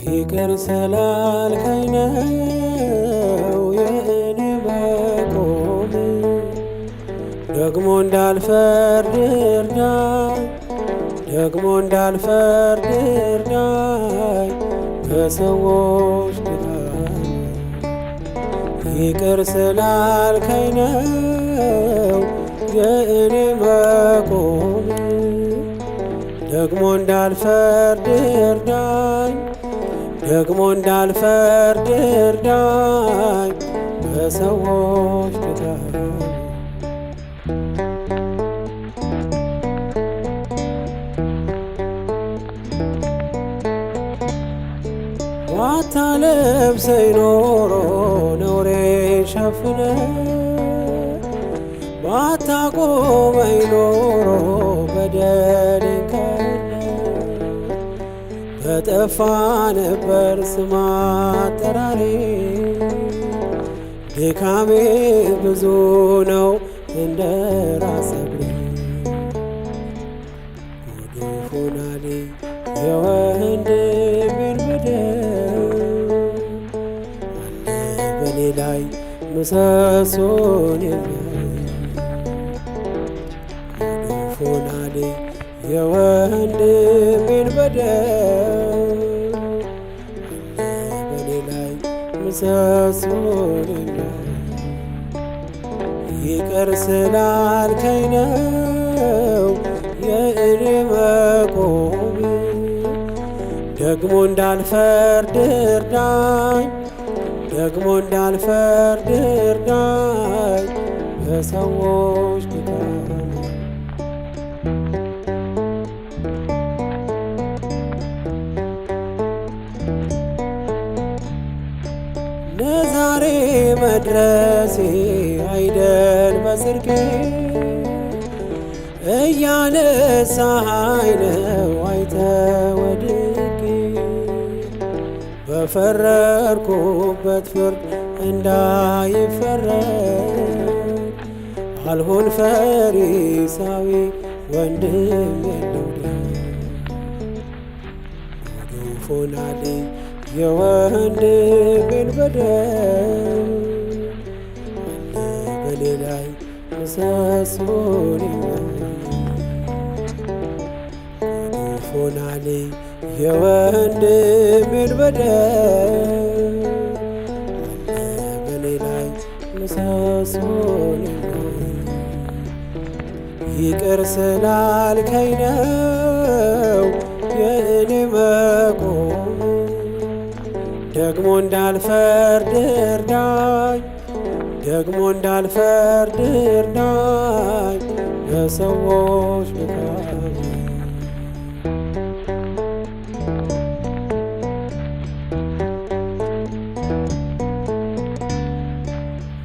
ይቅር ስላልከኝ ነው የእኔ መቆም፣ ደግሞ እንዳልፈርድ እርዳኝ፣ ደግሞ እንዳልፈርድ እርዳኝ በሰዎች ድካም። ይቅር ስላልከኝ ነው የእኔ መቆም፣ ደግሞ እንዳልፈርድ እርዳኝ፣ ደግሞ እንዳልፈርድ እርዳኝ በሰዎች ድካም። ባታለብሰኝ ኖሮ ነውሬን ሸፍነ፣ ባታቆመኝ ኖሮ በደሌን ከድነ፣ በጠፋ ነበር ስም አጠራሬ። ድካሜ ብዙ ነው እንደ ራስ ሰብሬ፣ ጉድ ሆናልኝ የወንድሜን በደል፣ አለ በኔ ላይ ምሰሶን የሚያይ። ጉድ ሆናልኝ የወንድሜን በደል፣ አለ በኔ ላይ ምሰሶን የሚያይ። ይቅር ስላልከኝ ነው የእኔ መቆም፣ ደግሞ እንዳልፈርድ እርዳኝ፣ ደግሞ እንዳልፈርድ እርዳኝ በሰዎች ድካም። ለዛሬ መድረሴ አይደል በጽድቄ፣ እያነሳኸኝ ነው አይተህ ወድቄ። በፈረድኩበት ፍርድ እንዳይፈረድ፣ አልሆን ፈሪሳዊ ወንድም የለውደል። ጉድ ሆናልኝ የወንድሜን በደል፣ አለ በኔ ላይ ምሰሶን የሚያይ። ጉድ ሆናልኝ የወንድሜን በደል፣ አለ በኔ ላይ ምሰሶን የሚያይ። ይቅር ስላልከኝ ነው የእኔ መቆም፣ ደግሞ እንዳልፈርድ እርዳኝ፣ ደግሞ እንዳልፈርድ እርዳኝ በሰዎች ድካም።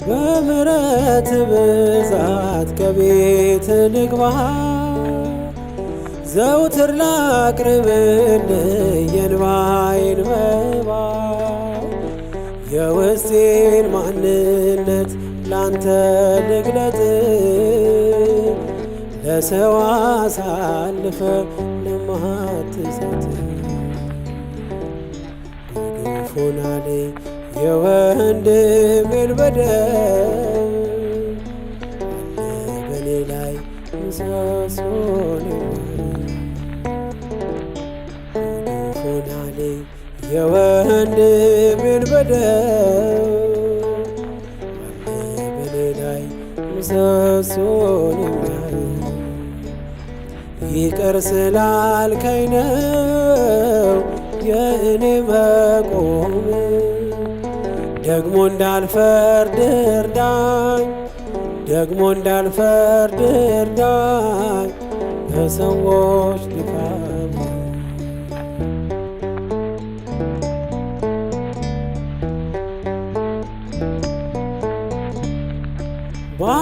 በምሕረት ብዛት ከቤት ልግባ፣ ዘውትር ላቅርብልህ የእንባዬን መባ። የውስጤን ማንነት ላንተ ልግለጥ፣ ለሰው አሳልፈ ለማትሰጥ። ጉድ ሆናልኝ የወንድሜን በደል፣ አለ በኔ ላይ ምሰሶን የሚያይ። ጉድ ሆናልኝ የወንድሜን በደል፣ አለ በኔ ላይ ምሰሶን የሚያይ። ይቅር ስላልከኝ ነው የእኔ መቆም፣ ደግሞ እንዳልፈርድ እርዳኝ፣ ደግሞ እንዳልፈርድ እርዳኝ በሰዎች ድካም።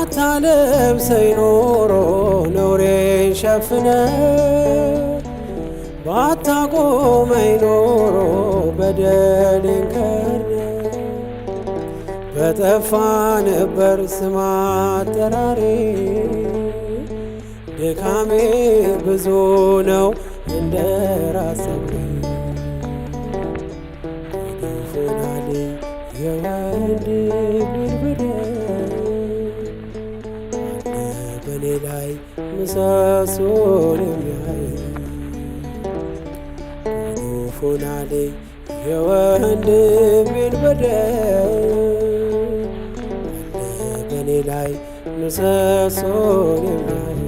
ባታለብሰኝ ኖሮ ነውሬን ሸፍነ ባታቆመኝ ኖሮ በደሌን ከርነ በጠፋ ነበር ስም አጠራሬ። ድካሜ ብዙ ነው እንደ ራስ ፀጉሬ ጎድፎናል የወንድሜን በደል በኔ ላይ ምሰሶን የሚያይ ጎድፎናል የወንድሜን በደል በኔ ላይ ምሰሶን የሚያይ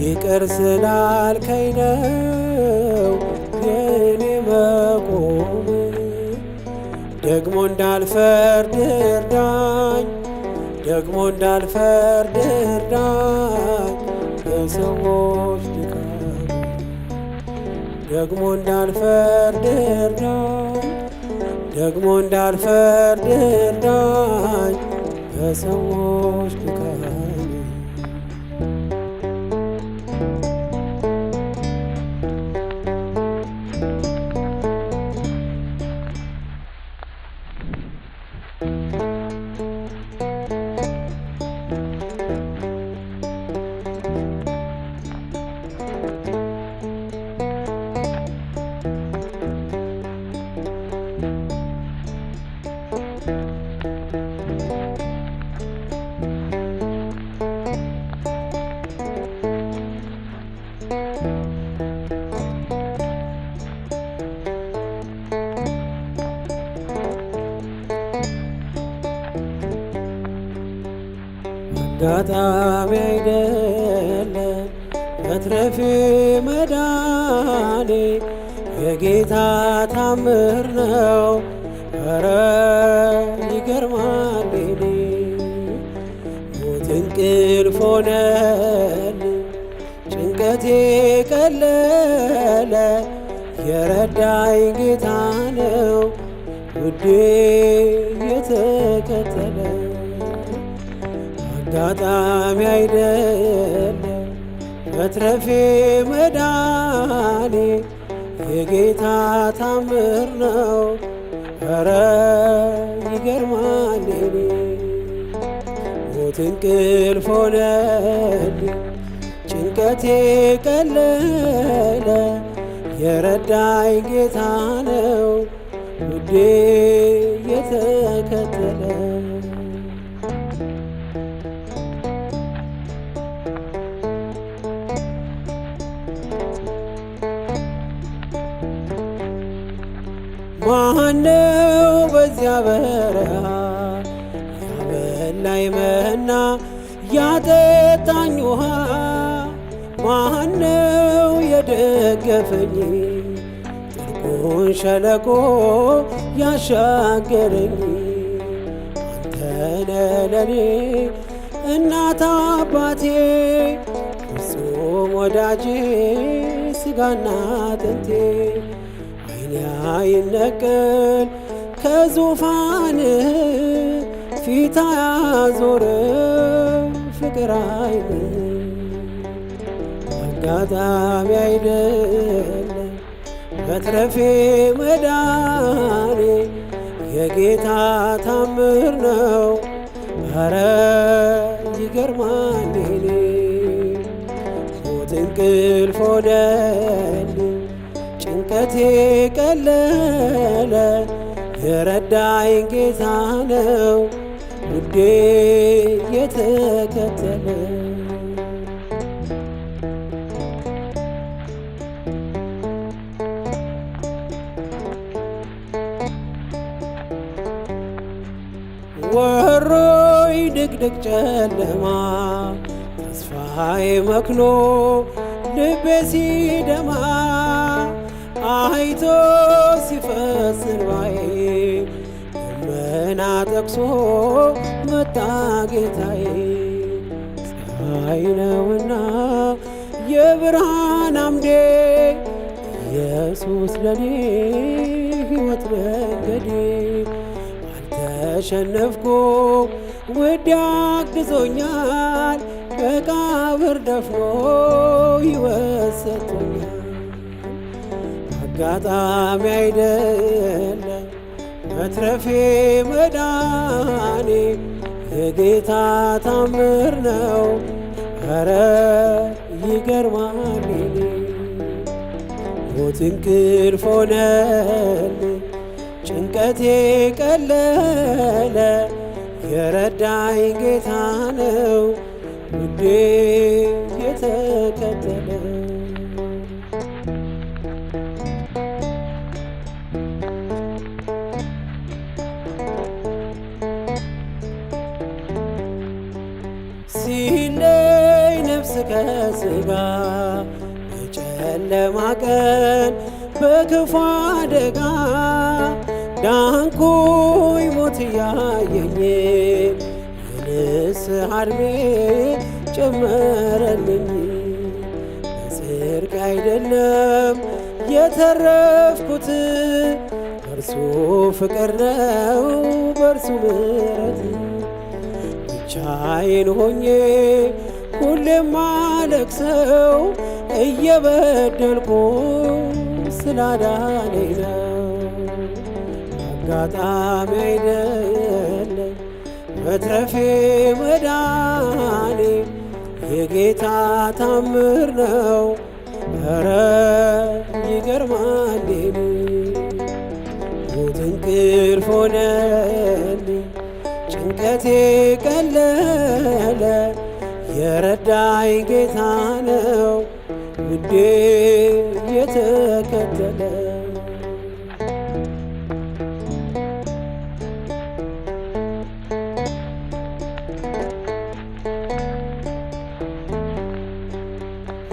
ይቅር ስላልከኝ ነው የኔ መቆም ደግሞ እንዳልፈርድ እርዳኝ ደግሞ እንዳልፈርድ እርዳኝ የሰዎች ድካም ደግሞ እንዳልፈርድ እርዳኝ ደግሞ እንዳልፈርድ እርዳኝ የሰዎች ድካም አጋጣሚ አይደለም መትረፌ መዳኔ የጌታ ታምር ነው። ኧረ ይገርማል እኔ ሞት እንቅልፍ ሆነልኝ ጭንቀቴ ቀለለ የረዳኝ ጌታ ነው ውዴ የተከተለ አጋጣሚ አይደለም መትረፌ መዳኔ የጌታ ታምር ነው። ኧረ ይገርማል እኔ ሞት እንቅልፍ ሆነልኝ ጭንቀቴ ቀለለ የረዳኝ ጌታ ነው ውዴ የተከተለ ማነው በዚያ በረሃ ያበላኝ መና ያጠጣኝ ውሃ ማነው የደገፈኝ ጥልቁን ሸለቆ ያሻገረኝ አንተነ ለኔ እናት አባቴ ፍጹም ወዳጄ ስጋና አጥንቴ አይነቀል ከዙፋንህ ፊት አያዞር ፍቅር አይን አጋጣሚ አይደለም መትረፌ መዳኔ የጌታ ታምር ነው። ኧረ ይገርማል እኔ ሞት እንቅልፍ ሆነልኝ ጭንቀቴ ቀለለ የረዳኝ ጌታ ነው ውዴ የተከተለ ወሮይ ድቅድቅ ጨለማ ተስፋዬ መክኖ ልቤ ሲደማ አይቶ ሲፈስ እንባዬ ደመና ጠቅሶ መጣ ጌታዬ ፀሐይ ነውና የብርሃን አምዴ ኢየሱስ ለኔ ሕይወት መንገዴ አንተ ተሸነፍኩ ውድ አግዞኛል መቃብር ደፍኖ ሕይወት ሰጥቶኛል። አጋጣሚ አይደለም መትረፌ መዳኔ የጌታ ታምር ነው ኧረ ይገርማል። ሞት እንቅልፍ ሆነልኝ ጭንቀቴ ቀለለ የረዳኝ ጌታ ነው ውዴ የተከተለ። ሲለይ ነፍስ ከሥጋ በጨለማ ቀን በክፉ አደጋ ዳንኩኝ ሞት እያየኝ የንስሐ ዕድሜ ጨመረልኝ። በጽድቅ አይደለም የተረፍኩት በእርሱ ፍቅር ነው በእርሱ ምሕረት። ብቻዬን ሆኜ ሁሌም አለቅሰው እየበደልኩ ስላዳነኝ ነው። አጋጣሚ አይደለም መትረፌ መዳኔ የጌታ ታምር ነው ኧረ ይገርማል። ሞት እንቅልፍ ሆነልኝ ጭንቀቴ ቀለለ የረዳኝ ጌታ ነው ውዴ የተከተለ።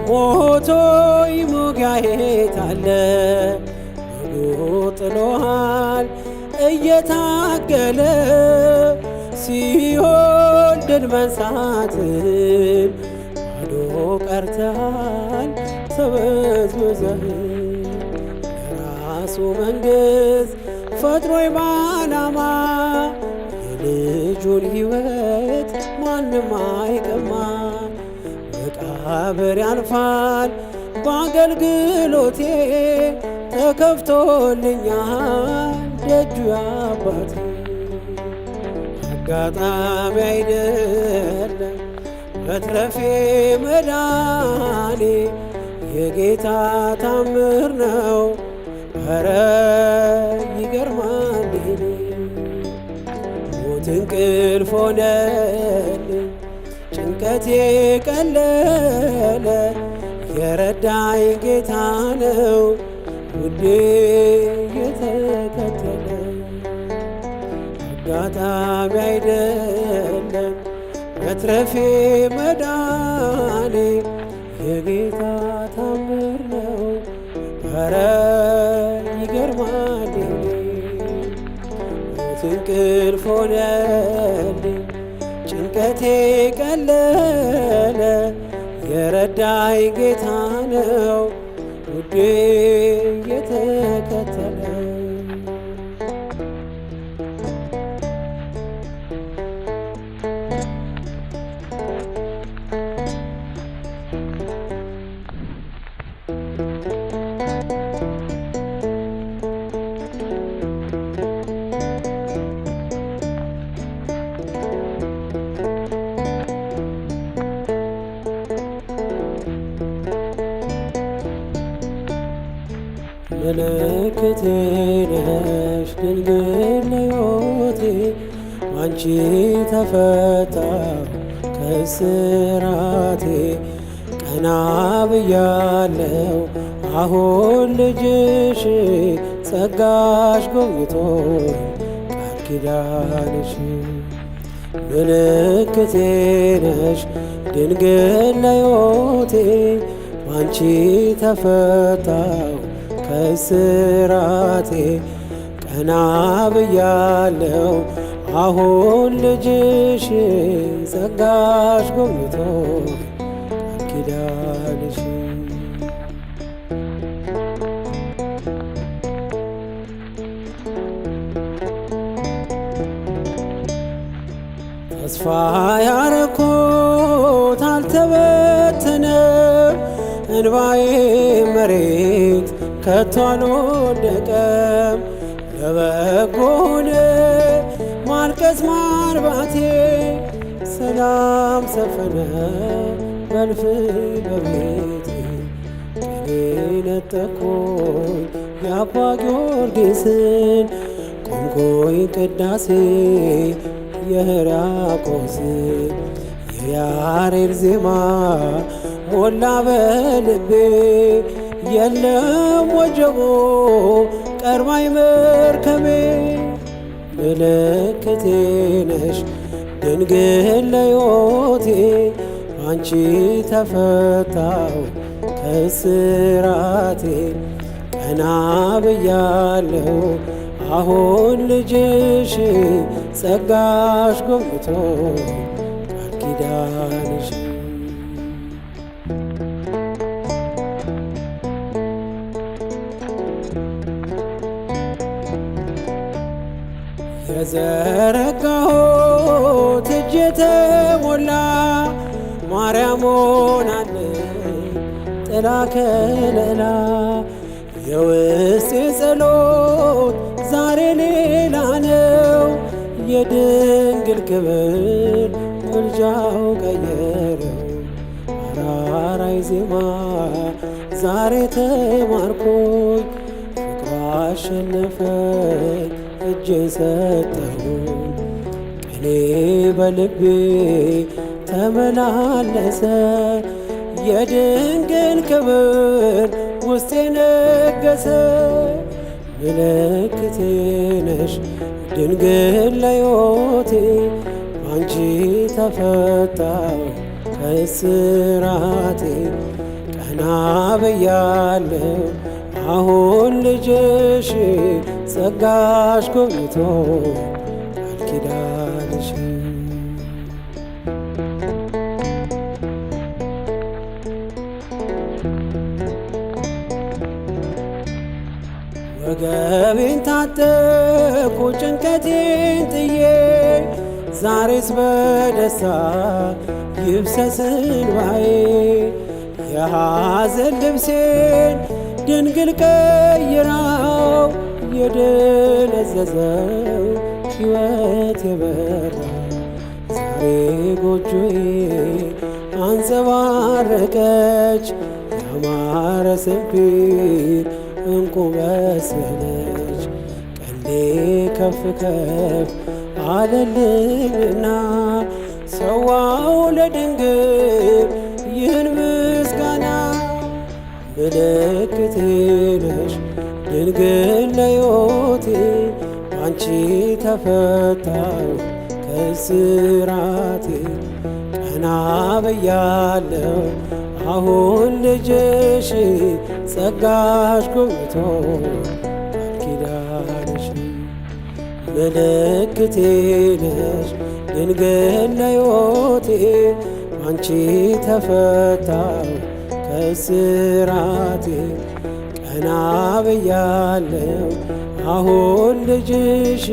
ሞቶይ ሞጊያዬ ታለ ብሎ ጥሎሃል እየታገለ ሲኦል ድል መንሳትን ባዶ ቀርተሃል ተበዝብዘህ። ለራሱ መንግሥት ፈጥሮይ በዓላማ የልጁን ሕይወት ማንም አይቀማ። መቃብር ያልፋል በአገልግሎቴ ተከፍቶልኛል ደጁ ያባቴ። አጋጣሚ አይደለም መትረፌ መዳኔ የጌታ ታምር ነው ኧረ ይገርማል። ሞት እንቅልፍ ሆነልኝ ጭንቀቴ ቀለለ የረዳኝ ጌታ ነው ውዴ የተከተለ። አጋጣሚ አይደለም መትረፌ መዳኔ የጌታ ታምር ነው ኧረ ይገርማል። ሞት እንቅልፍ ሆነልኝ ጭንቀቴ ቀለለ የረዳኝ ጌታ ነው ውዴ የተከተለ። ምልክቴ ነሽ ድንግል ለሕይወቴ ባንቺ ተፈታሁ ከእስራቴ። ቀና ብያለሁ አሁን ልጅሽ ጸጋሽ ጎብኝቶኝ ቃል ኪዳንሽ። ምልክቴ ነሽ ድንግል ለሕይወቴ ባንቺ ተፈታሁ ከእስራቴ። ቀና ብያለሁ አሁን ልጅሽ ጸጋሽ ጎብኝቶኝ ቃል ኪዳንሽ። ተስፋ ያረኩት አልተበተነም፣ እንባዬ መሬት ከቶ አልወደቀም። ለበጎ ሆነ ማልቀስ ማርባቴ፣ ሰላም ሰፈነ በእልፍኝ በቤቴ። ቅኔ ነጠቅኩኝ የአባ ጊዮርጊስን፣ ቆምኩኝ ቅዳሴ የሕርያቆስን። የያሬድ ዜማ ሞላ በልቤ፣ የለም ወጀቦ ቀርባይ መርከቤ። ምልክቴ ነሽ ድንግል ለሕይወቴ፣ አንቺ ተፈታው ከእስራቴ። ቀና ብያለሁ አሁን ልጅሽ፣ ጸጋሽ ጎብኝቶ ቃል ኪዳንሽ። የዘረጋሁት እጄ ተሞላ፣ ማርያም ሆናለች ጥላ ከለላ። የውስጤ ጸሎት ዛሬ ሌላ ነው፣ የድንግል ክብር ምልጃው ቀየረው። አራራይ ዜማ ዛሬ ተማርኮኝ፣ ፍቅሯ አሸነፈኝ እጄን ሰጠሁ። ቅኔ በልቤ ተመላለሰ፣ የድንግል ክብር ውስጤ ነገሰ። ምልክቴ ነሽ ድንግል ለሕይወቴ፣ አንቺ ተፈታው ከእስራቴ። ቀና ብያለሁ አሁን ልጅሽ፣ ጸጋሽ ጎብኝቶ ቃል ኪዳንሽ። ወገቤን ታጠቅኩ ጭንቀቴን ጥዬ፣ ዛሬስ በደስታ ይብሰስ እንባዬ። የሐዘን ልብሴን ድንግል ቀይራው፣ የደነዘዘው ሕይወት የበራ። ዛሬ ጎጆዬ አንጸባረቀች፣ ያማረ ስንፊር እንቁ መሰለች። ቀንዴ ከፍ ከፍ አለልኝና፣ ሰዋው ለድንግል ይህን ምስጋና። ምልክቴ ነሽ ድንግል ለሕይወቴ፣ አንቺ ተፈታው ከእስራቴ። ቀና ብያለሁ አሁን ልጅሽ፣ ጸጋሽ ጎብኝቶ ቃል ኪዳንሽ። ምልክቴ ነሽ ድንግል ለሕይወቴ፣ አንቺ ተፈታው ከእስራቴ። ቀና ብያለሁ አሁን ልጅሽ፣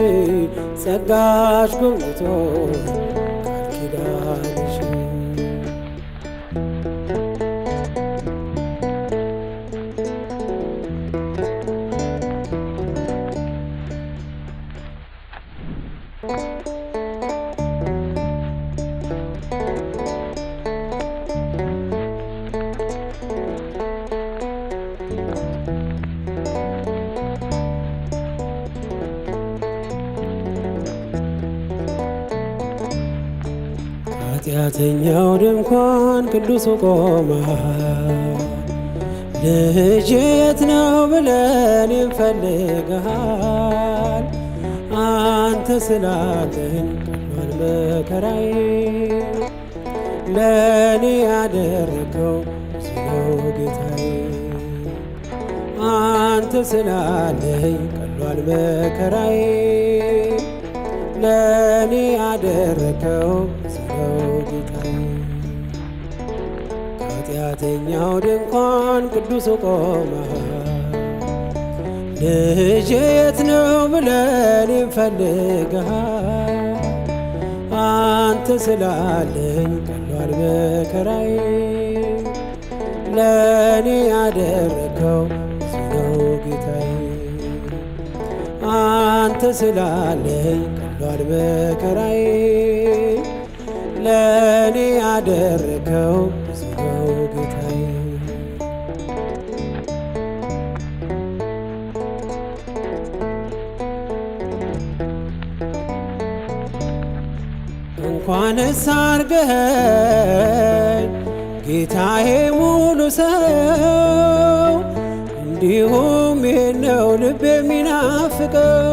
ጸጋሽ ጎብኝቶ ቃል ኪዳንሽ። ኃጢአተኛው ድንኳን ቅዱሱ ቆመ፣ ልጄ የት ነው ብለን እንፈልግሃል። አንተ ስላለኝ ቀሏል መከራዬ፣ ለእኔ ያደረገው ብዙ ነው ጌታዬ። አንተ ስላለኝ ቀሏል መከራዬ፣ ለእኔ ያደረገው ብዙ ነው ጌታዬ። ኃጢአተኛው ድንኳን ቅዱሱ ቆመ፣ ልጄ የት ነው ብለን እንፈልግሃል። አንተ ስላለኝ ቀሏል መከራዬ። ለእኔ ያደረከው ብዙ ነው ጌታዬ። አንተ ስላለኝ ቀሏል መከራዬ። ለእኔ ያደረከው ብዙ ነው ጌታዬ። እንኳንስ አርገኸኝ ጌታዬ ሙሉ ሰው፣ እንዲሁም ይሄን ነው ልብ የሚናፍቀው።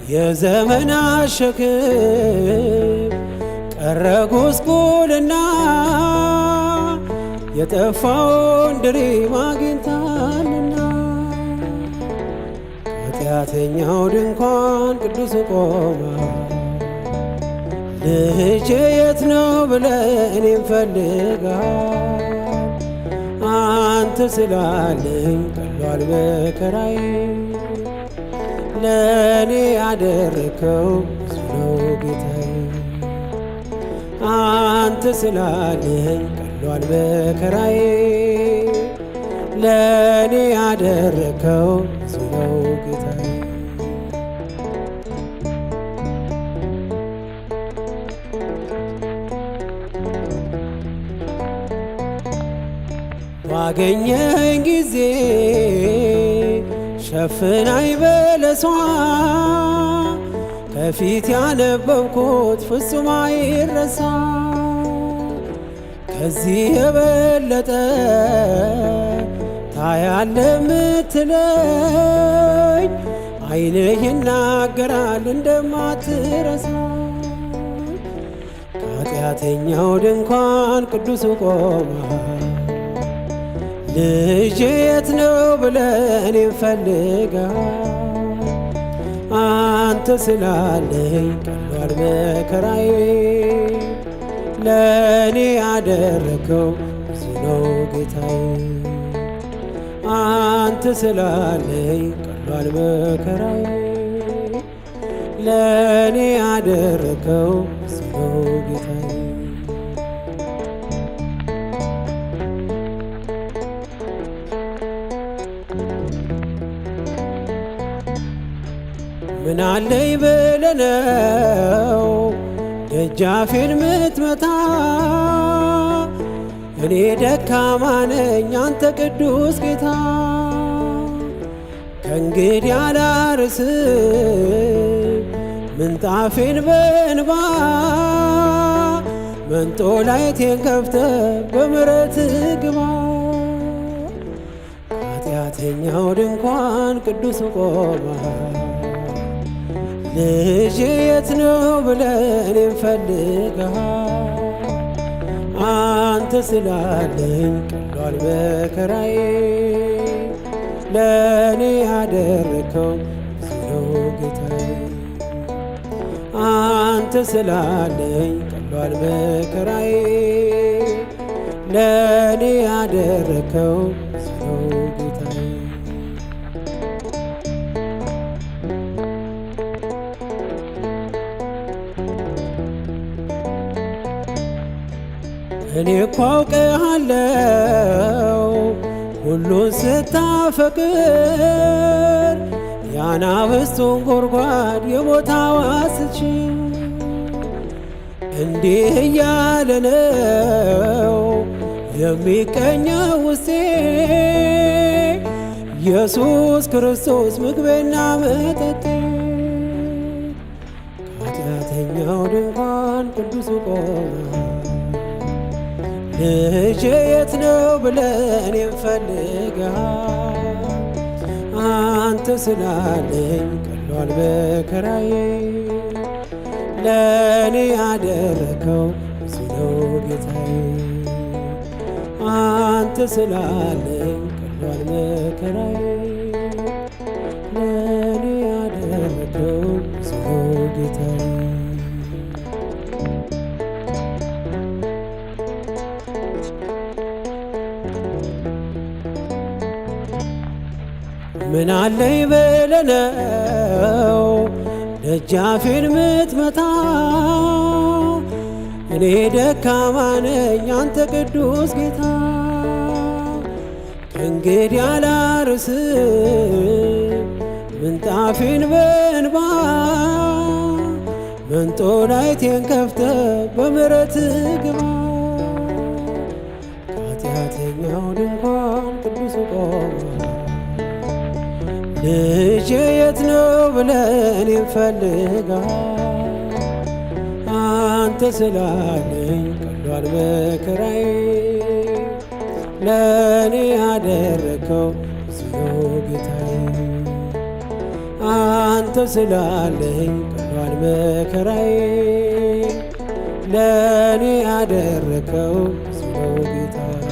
የዘመናት ሸክም ቀረ ጉስቁልና፣ የጠፋውን ድሪም አግኝታልና። ከኃጢአተኛው ድንኳን ቅዱስ ቆማ ልጄ የት ነው ብለህ እኔም ፈልገሃል። አንተ ስላለኝ ቀሏል መከራዬ። ለእኔ ያደረከው ብዙ ነው ጌታዬ። አንተ ስላለኝ ቀሏል መከራዬ። ለእኔ ያደረከው ብዙ ነው ጌታዬ። ባገኘኝ ጊዜ ሸፍናኝ በለሷ፣ ከፊት ያነበብኩት ፍጹም አይረሳ። ከዚህ የበለጠ ታያለህ ምትለኝ፣ ዓይንህ ይናገራል እንደማትረሳ። ከኃጢአተኛው ድንኳን ቅዱስ ቆማ ልጄ የት ነው ብለህ እኔም ፈልገሃል። አንተ ስላለኝ ቀሏል መከራዬ። ለእኔ ያደረከው ብዙ ነው ጌታዬ። አንተ ስላለኝ ቀሏል መከራዬ። ለእኔ ያደረከው ብዙ ነው ጌታዬ። ምናለኝ ብለህ ነው ደጃፌን ምትመታ? እኔ ደካማ ነኝ አንተ ቅዱስ ጌታ። ከእንግዲህ አላርስም ምንጣፌን በእንባ፣ መንጦላይቴን ከፍተህ በምሕረትህ ግባ። ከኃጢአተኛው ድንኳን ቅዱስ ቆመሃል። ልጄ የት ነው ብለህ እኔም ፈልገሃል። አንተ ስላለኝ ቀሏል መከራዬ። ለእኔ ያደረከው ብዙ ነው ጌታዬ። አንተ ስላለኝ ቀሏል መከራዬ። ለእኔ ያደረከው ብዙ ነው ጌታዬ። እኔ እኮ አውቅሃለሁ ሁሉን ስታፈቅር፣ የአናብስቱን ጉድጓድ የቦታ ዋስችል። እንዲህ እያለ ነው የሚቀኘው ውስጤ፣ ኢየሱስ ክርስቶስ ምግቤና መጠጤ። ከኃጢአተኛው ድንኳን ቅዱስ ቆመሃል። ልጄ የት ነው ብለህ እኔም ፈልገሃል። አንተ ስላለኝ ቀሏል መከራዬ። ለእኔ ያደረከው ብዙ ነው ጌታዬ። አንተ ስላለኝ ቀሏል መከራዬ። ለእኔ ያደረከው ብዙ ነው ጌታዬ። ምን አለኝ ብለህ ነው ደጃፌን ምትመታ እኔ ደካማ ነኝ አንተ ቅዱስ ጌታ። ከእንግዲህ አላርስም ምንጣፌን በእንባ መንጦላይቴን ከፍተህ በምሕረትህ ግባ። ከኃጢአተኛው ድንኳን ቅዱስ ቆመ ልጄ የት ነው ብለህ እኔን ፈልገሃል። አንተ ስላለኝ ቀሏል መከራዬ ለእኔ ያደረከው ብዙ ነው ጌታዬ። አንተ ስላለኝ ቀሏል መከራዬ ለእኔ ያደረከው ብዙ ነው ጌታዬ።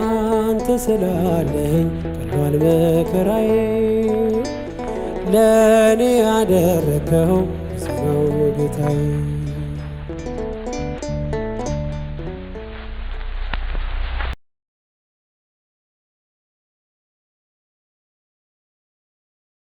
አንተ ስላለኝ ቀሏል መከራዬ ለእኔ ያደረከው ብዙ ነው ጌታዬ።